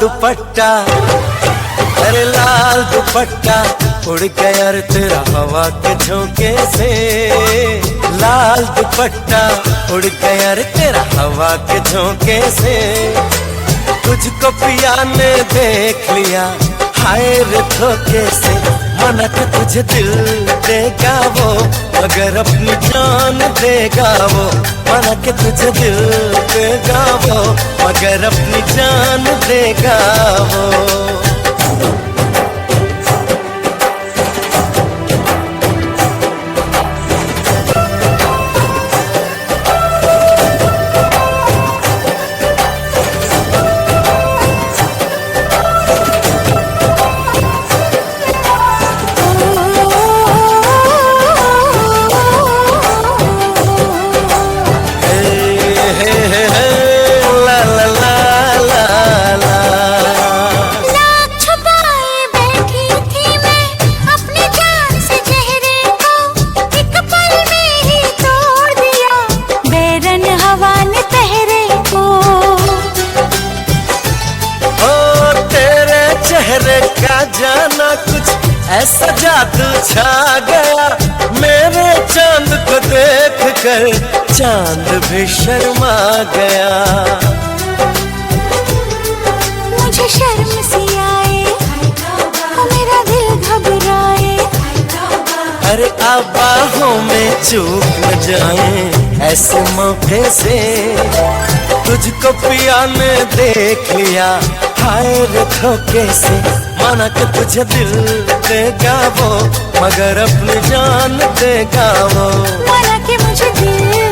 दुपट्टा, अरे लाल दुपट्टा उड़ गया रे तेरा हवा के झोंके से। लाल दुपट्टा उड़ गया रे तेरा हवा के झोंके से। तुझको पिया ने देख लिया हाय रे धोखे से। मना के तुझे दिल देगा वो मगर अपनी जान देगा वो। मना के तुझे दिल देगा वो मगर अपनी जान देगा वो। जाना कुछ ऐसा जादू छा गया मेरे चांद को देख कर चांद भी शर्मा गया। मुझे शर्म सी आए मेरा दिल घबराए। अरे अब बाहों में चूक न जाए ऐसे मौके से। तुझको पिया ने देख लिया हाय रे धोखे से। माना कि तुझे दिल देगा वो मगर अपनी जान देगा वो। माना कि मुझे दिल